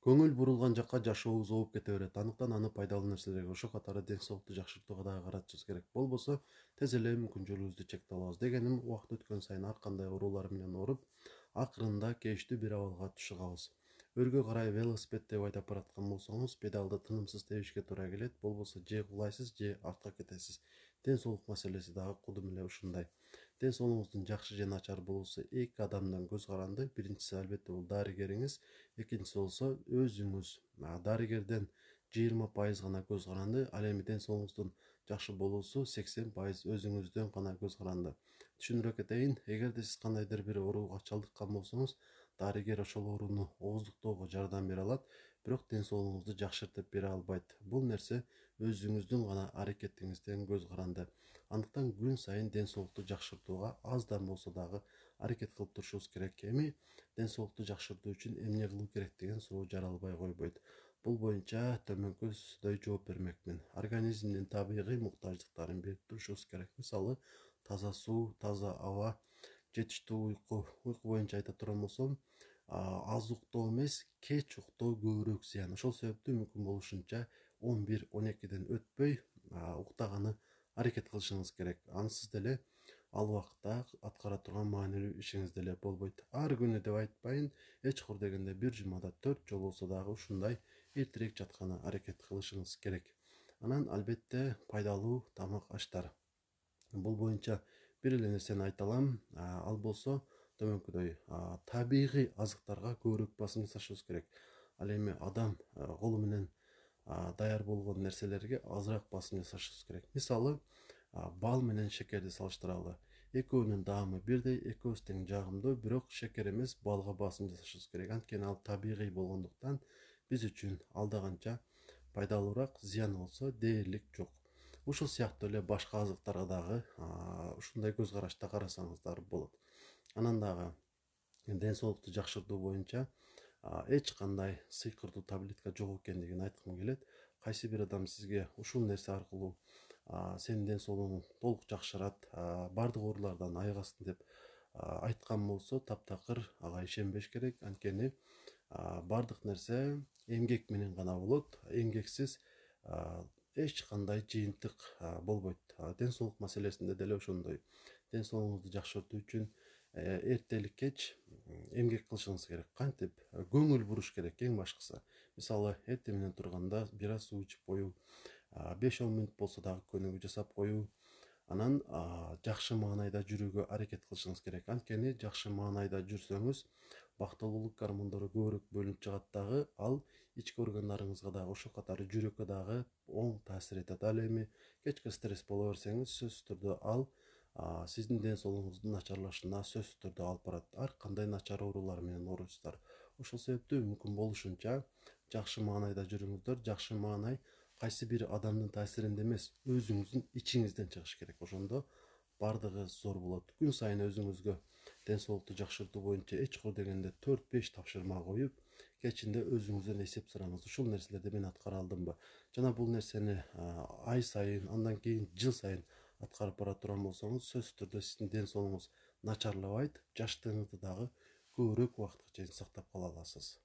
Көңүл бурулган жакка жашообуз ооп кете берет. Андыктан аны пайдалуу нерселерге, ошол катары ден соолукту жакшыртууга дагы каратышыбыз керек. Болбосо тез эле мүмкүнчүлүгүбүздү чектеп алабыз. Дегеним, убакыт өткөн сайын ар кандай оорулар менен ооруп, акырында кечтүү бир абалга түшүп. Өргө карай велосипед деп айдап бараткан болсоңуз, педалды тынымсыз тебишке туура келет. Болбосо же кулайсыз, же артка кетесиз. Ден соолук маселеси дагы кудум эле ушундай. Ден соолугуңуздун жакшы же начар болуусу эки адамдан көз каранды. Биринчиси албетте бул дарыгериңиз, экинчиси болсо өзүңүз. Дарыгерден 20% гана көз каранды, ал эми ден соолугуңуздун жакшы болуусу 80% өзүңүздөн гана көз каранды. Түшүндүрө кетейин, эгерде сиз кандайдыр бир ооруга чалдыккан болсоңуз, дарыгер ошол ооруну ооздуктоого жардам бере алат, бирок ден соолугуңузду жакшыртып бере албайт. Бул нерсе өзүңүздүн гана аракетиңизден көз каранды. Андыктан күн сайын ден соолукту жакшыртууга аздан болсо дагы аракет кылып турушубуз керек. Эми ден соолукту жакшыртуу үчүн эмне кылуу керек деген суроо жаралбай койбойт. Бул боюнча төмөнкү сөздөй жооп бермекмин. Организмдин табигый муктаждыктарын берип турушубуз керек. Мисалы, таза суу, таза аба, жетиштүү уйку. Уйку боюнча айта турган болсом, аз уктоо эмес, кеч уктоо көбүрөөк зыян. Ошол себептен мүмкүн болушунча 11-12ден өтпөй уктаганы аракет кылышыңыз керек. Ансыз деле ал убакытта аткара турган маанилүү ишиңиз деле болбойт. Ар күнү деп айтпайын, эч кур дегенде бир жумада 4 жолу болсо дагы ушундай эртерээк жатканы аракет кылышыңыз керек. Анан албетте пайдалуу тамак аштар. Бул боюнча бир эле нерсени айта алам. Ал болсо төмөнкүдөй табигый азыктарга көбүрөөк басым жасашыбыз керек. Ал эми адам колу менен даяр болгон нерселерге азыраак басым жасашыбыз керек. Мисалы, бал менен шекерди салыштыралы. Экөөнүн даамы бирдей, экөөбүз тең жагымдуу, бирок шекер эмес, балга басым жасашыбыз керек. Анткени ал табигый болгондуктан биз үчүн алда канча пайдалуураак, зыяны болсо дээрлик жок. Ушул сыяктуу эле башка азыктарга дагы ушундай көз карашта карасаңыздар болот. Анан дагы ден соолукту жакшыртуу боюнча эч кандай сыйкырдуу таблетка жок экендигин айткым келет. Кайсы бир адам сизге ушул нерсе аркылуу сенин ден соолугуң толук жакшырат, бардык оорулардан айыгасың деп айткан болсо, таптакыр ага ишенбеш керек. Анткени бардык нерсе эмгек менен гана болот. Эмгексиз эч кандай жыйынтык болбойт. Ден соолук маселесинде деле ошондой. Ден соолугуңузду жакшыртуу үчүн эртелик кеч эмгек кылышыңыз керек. Кантип көңүл буруш керек эң башкысы. Мисалы, эртең менен турганда бир аз суу ичип коюу, 5-10 мүнөт болсо дагы көнүгүү жасап коюу. Анан жакшы маанайда жүрүүгө аракет кылышыңыз керек. Анткени жакшы маанайда жүрсөңүз, бактылуулук гормондору көбүрөөк бөлүнүп чыгат дагы, ал ички органдарыңызга дагы, ошол катары жүрөккө дагы оң таасир этет. Ал эми кечке стресс боло берсеңиз, сөзсүз түрдө ал сиздин ден соолугуңуздун начарлашына сөзсүз түрдө алып барат. Ар кандай начар оорулар менен ооруйсуздар. Ошол себептен мүмкүн болушунча жакшы маанайда жүрүңүздөр. Жакшы маанай кайсы бир адамдын таасиринде эмес, өзүңүздүн ичиңизден чыгыш керек. Ошондо бардыгы зор болот. Күн сайын өзүңүзгө ден соолукту жакшыртуу боюнча эч кур дегенде 4-5 тапшырма коюп, кечинде өзүңүздөн эсеп сураңыз. Ушул нерселерди мен аткара алдымбы? Жана бул нерсени ай сайын, андан кийин жыл сайын аткарып бара турган болсоңуз, сөзсүз түрдө сиздин ден соолугуңуз начарлабайт, жаштыгыңызды дагы көбүрөөк убакытка чейин сактап кала аласыз.